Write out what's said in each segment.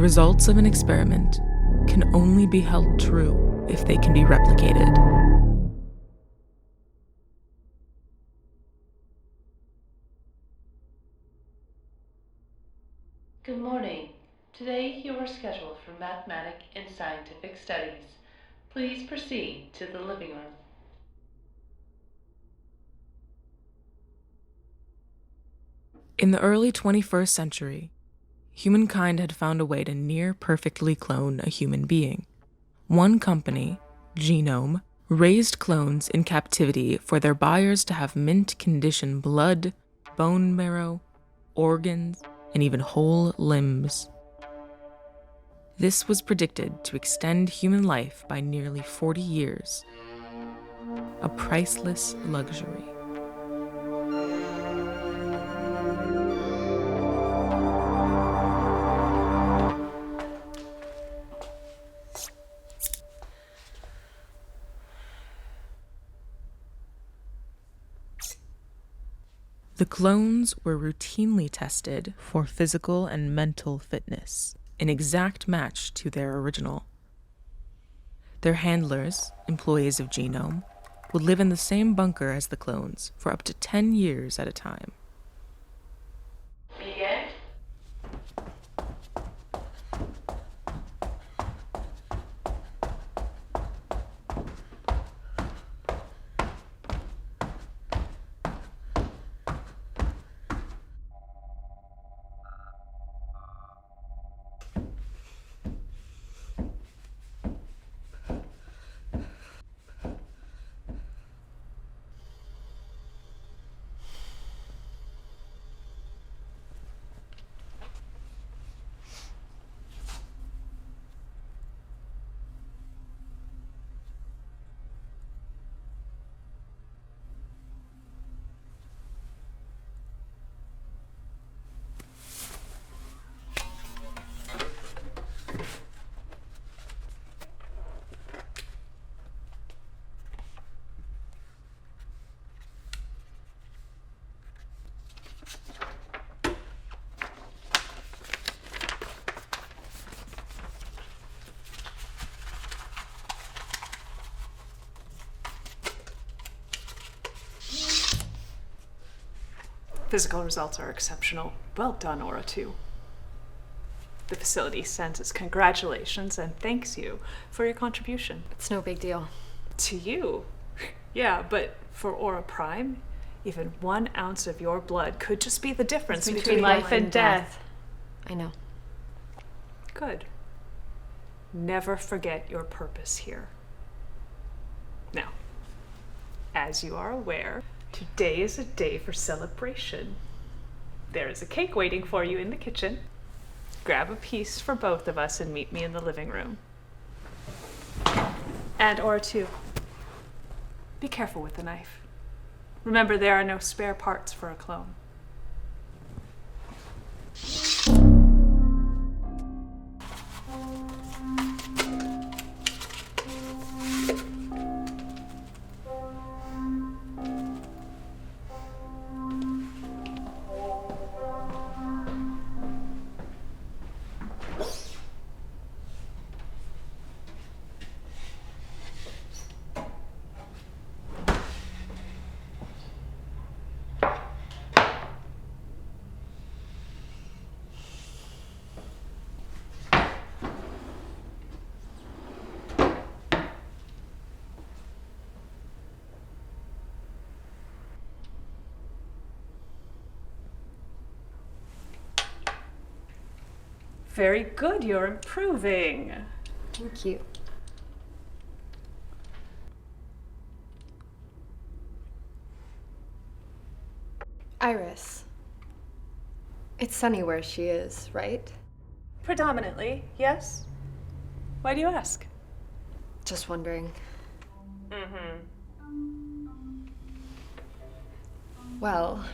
results of an experiment can only be held true if they can be replicated. Good morning. Today you are scheduled for mathematic and scientific studies. Please proceed to the living room. In the early 21st century, humankind had found a way to near-perfectly clone a human being. One company, Genome, raised clones in captivity for their buyers to have mint-condition blood, bone marrow, organs, and even whole limbs. This was predicted to extend human life by nearly 40 years, a priceless luxury. The clones were routinely tested for physical and mental fitness, an exact match to their original. Their handlers, employees of Genome, would live in the same bunker as the clones for up to 10 years at a time. Begin. Physical results are exceptional. Well done, Aura 2. The facility sends its congratulations and thanks you for your contribution. It's no big deal. To you? Yeah, but for Aura Prime, even 1 ounce of your blood could just be the difference between life and death. I know. Good. Never forget your purpose here. Now, as you are aware, today is a day for celebration. There is a cake waiting for you in the kitchen. Grab a piece for both of us and meet me in the living room. And Aura 2, be careful with the knife. Remember, there are no spare parts for a clone. Very good, you're improving. Thank you. Iris. It's sunny where she is, right? Predominantly, yes. Why do you ask? Just wondering. Well,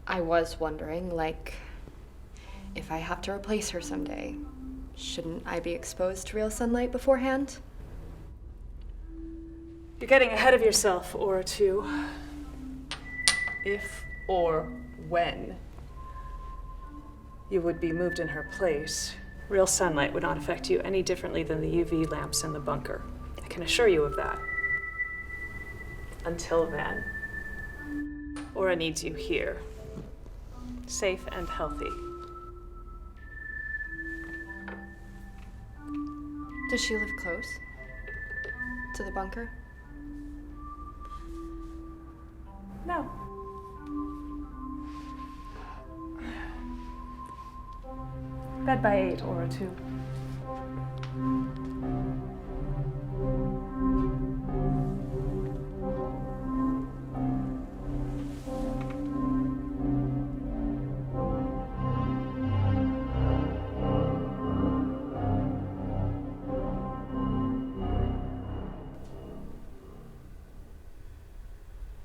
I was wondering, like, if I have to replace her someday, shouldn't I be exposed to real sunlight beforehand? You're getting ahead of yourself, Aura 2. If or when you would be moved in her place, Real sunlight would not affect you any differently than the UV lamps in the bunker. I can assure you of that. Until then, Aura needs you here, safe and healthy. Does she live close to the bunker? No. Bed by 8 or 2.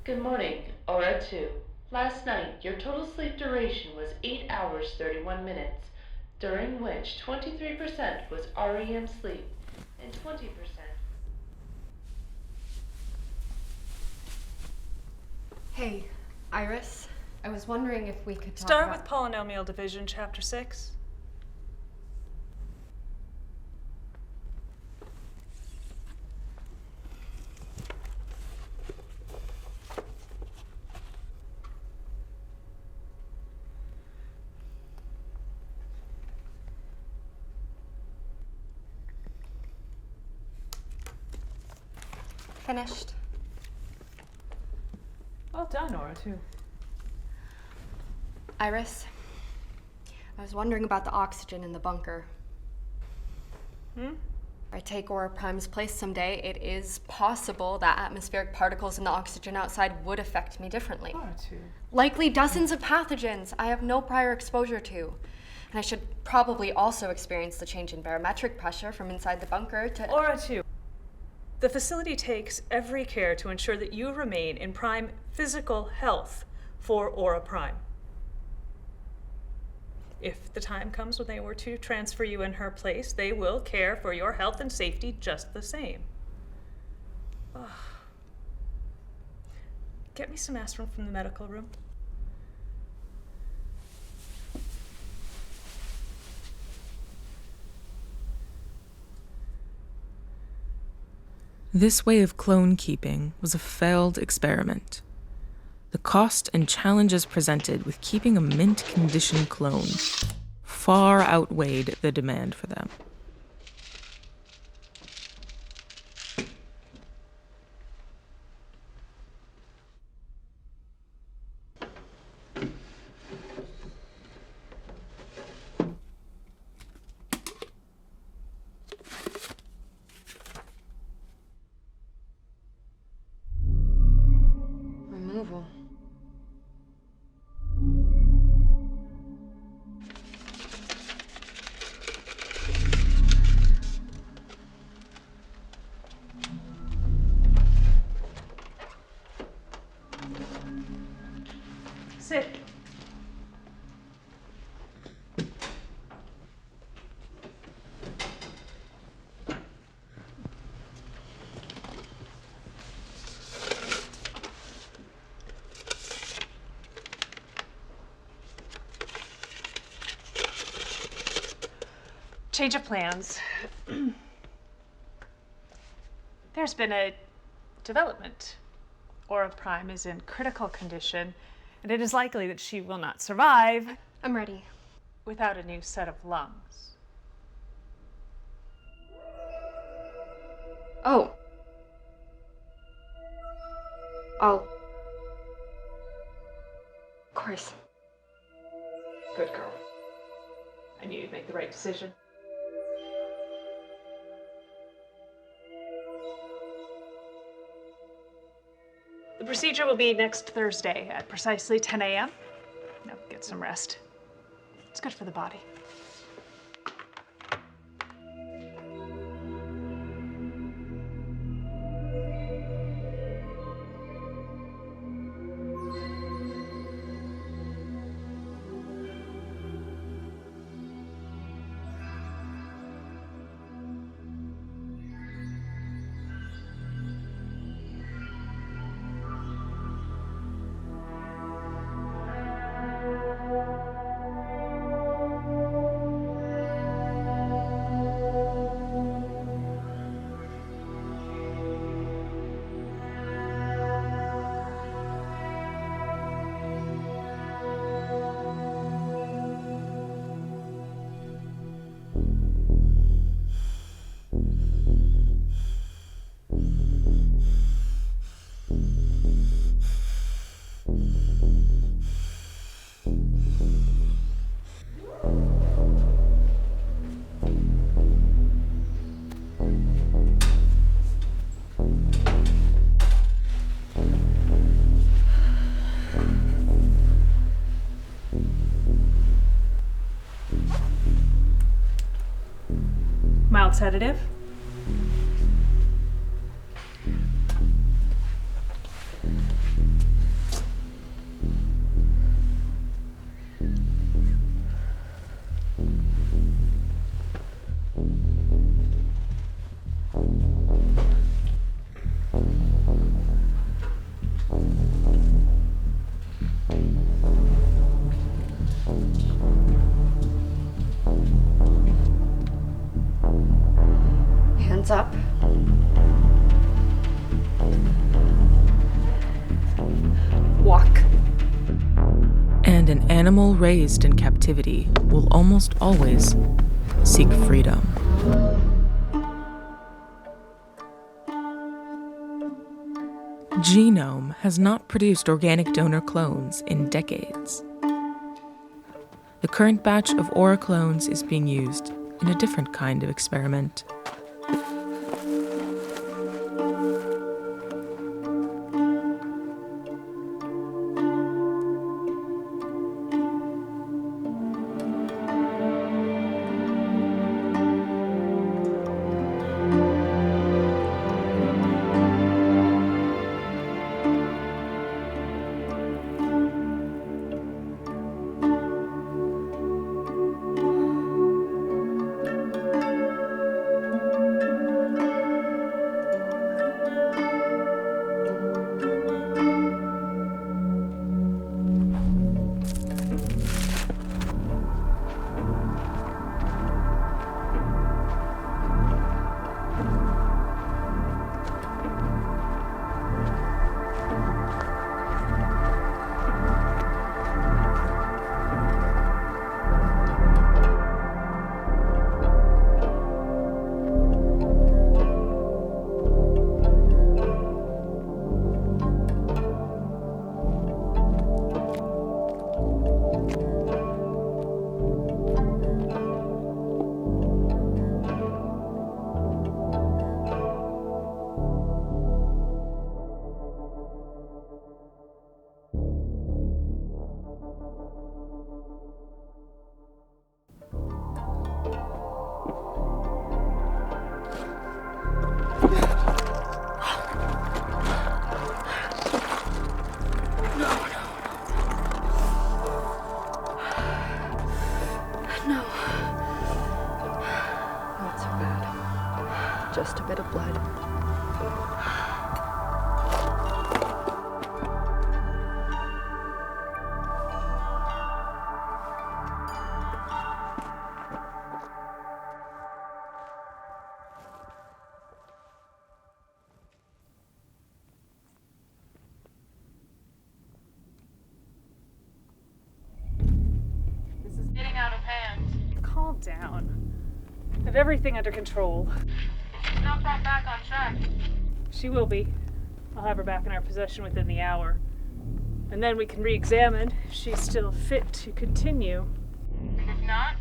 Good morning, Aura 2. Last night, your total sleep duration was 8 hours 31 minutes, during which 23% was REM sleep and 20%. Hey, Iris. I was wondering if we could talk Start about... with polynomial division, chapter 6. Finished. Well done, Aura 2. Iris, I was wondering about the oxygen in the bunker. If I take Aura Prime's place someday, it is possible that atmospheric particles in the oxygen outside would affect me differently. Aura 2. Likely dozens of pathogens I have no prior exposure to. And I should probably also experience the change in barometric pressure from inside the bunker to... Aura 2. The facility takes every care to ensure that you remain in prime physical health for Aura Prime. If the time comes when they were to transfer you in her place, they will care for your health and safety just the same. Ugh. Get me some aspirin from the medical room. This way of clone keeping was a failed experiment. The cost and challenges presented with keeping a mint-condition clone far outweighed the demand for them. Removal. Sit. Change of plans. There's been a development. Aura Prime is in critical condition, and it is likely that she will not survive I'm ready. without a new set of lungs. Oh. Of course. Good girl. I knew you'd make the right decision. The procedure will be next Thursday at precisely 10 a.m. Now get some rest. It's good for the body. sedative? Hands up. Walk. And an animal raised in captivity will almost always seek freedom. Genome has not produced organic donor clones in decades. The current batch of Aura clones is being used in a different kind of experiment. Just a bit of blood. This is getting out of hand. Calm down. I have everything under control. She's not brought back on track. She will be. I'll have her back in our possession within the hour. And then we can re-examine if she's still fit to continue. And if not,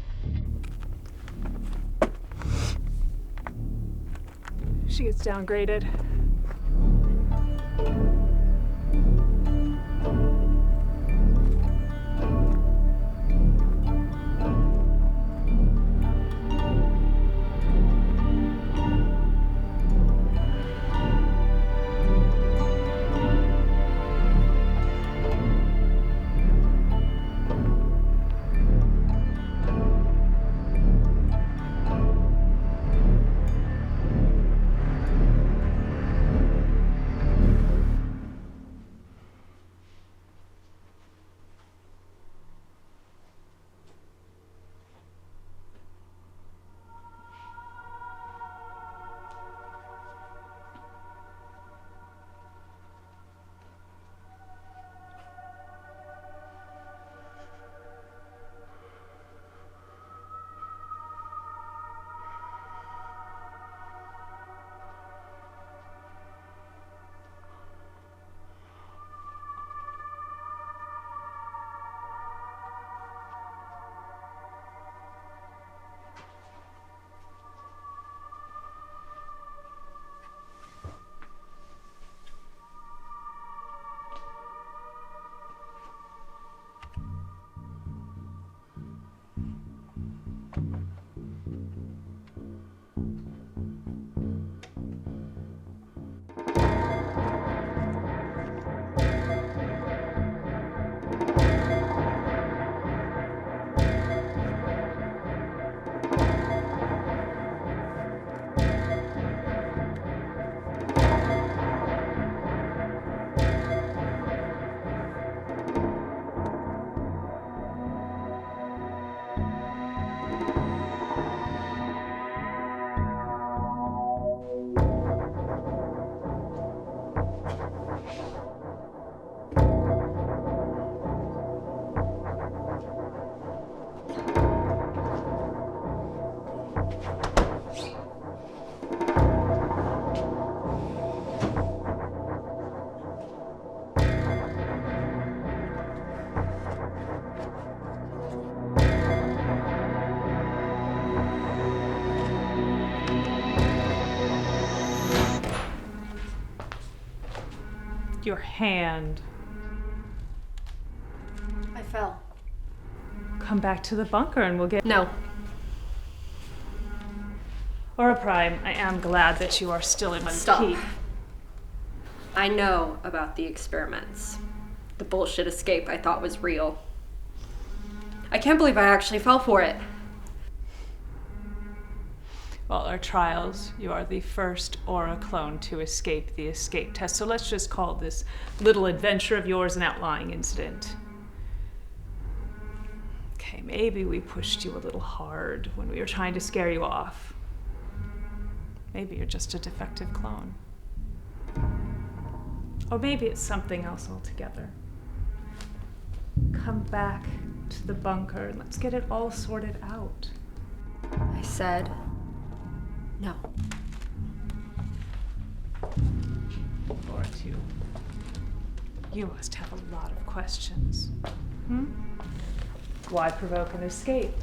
She gets downgraded. Your hand. I fell. Come back to the bunker and we'll get... No. Aura Prime, I am glad that you are still in one Stop. piece. I know about the experiments. The bullshit escape I thought was real. I can't believe I actually fell for it. Well, our trials, you are the first Aura clone to escape the escape test, so let's just call this little adventure of yours an outlying incident. Okay, maybe we pushed you a little hard when we were trying to scare you off. Maybe you're just a defective clone. Or maybe it's something else altogether. Come back to the bunker and let's get it all sorted out. I said no. Or two. You must have a lot of questions. Why provoke an escape?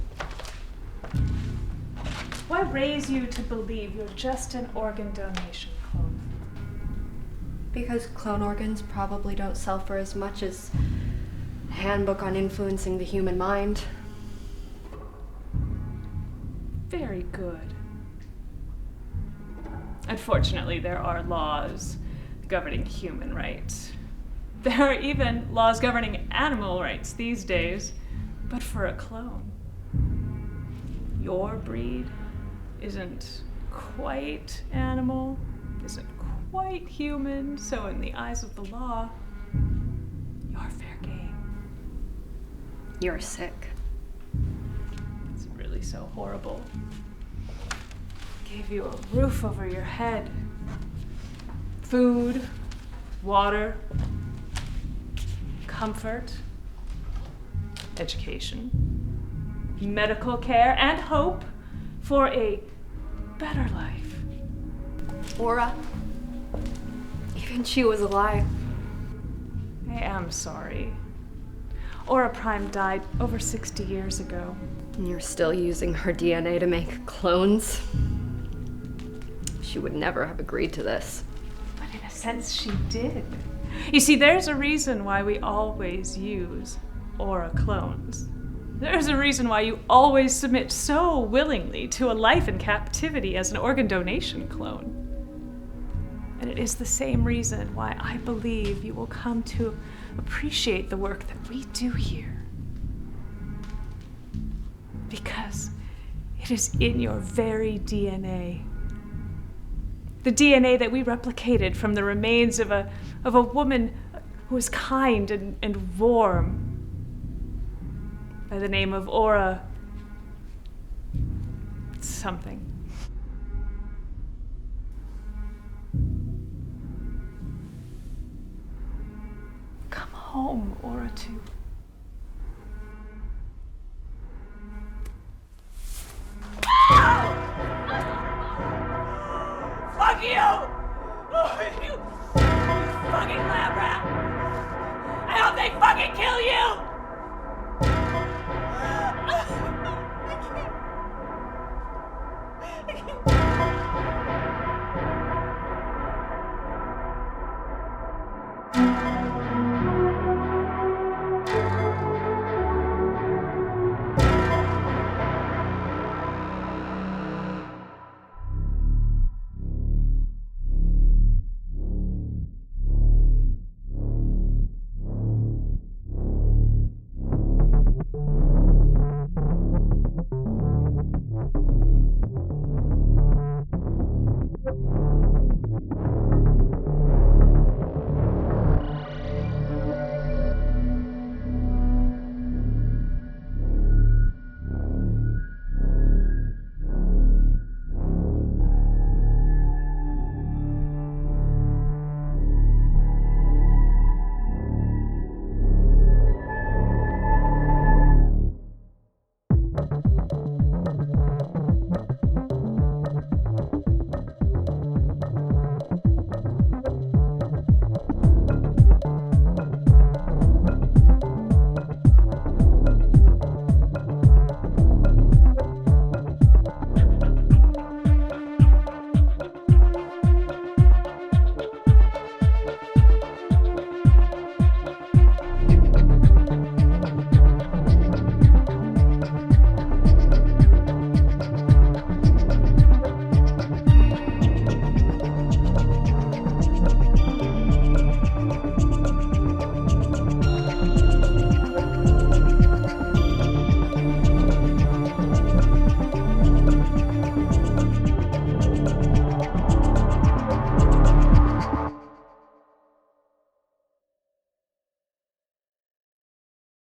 Why raise you to believe you're just an organ donation clone? Because clone organs probably don't sell for as much as a handbook on influencing the human mind. Very good. Unfortunately, there are laws governing human rights. There are even laws governing animal rights these days, but for a clone. Your breed isn't quite animal, isn't quite human, so in the eyes of the law, you're fair game. You're sick. It's really so horrible. Gave you a roof over your head, food, water, comfort, education, medical care, and hope for a better life. Aura. Even she was alive. I am sorry. Aura Prime died over 60 years ago. And you're still using her DNA to make clones? She would never have agreed to this. But in a sense, she did. You see, there's a reason why we always use Aura clones. There's a reason why you always submit so willingly to a life in captivity as an organ donation clone. And it is the same reason why I believe you will come to appreciate the work that we do here. Because it is in your very DNA. The DNA that we replicated from the remains of a woman who was kind and warm, by the name of Aura something. Come home, Aura 2. Fuck you! You fucking lab rat! I hope they fucking kill you!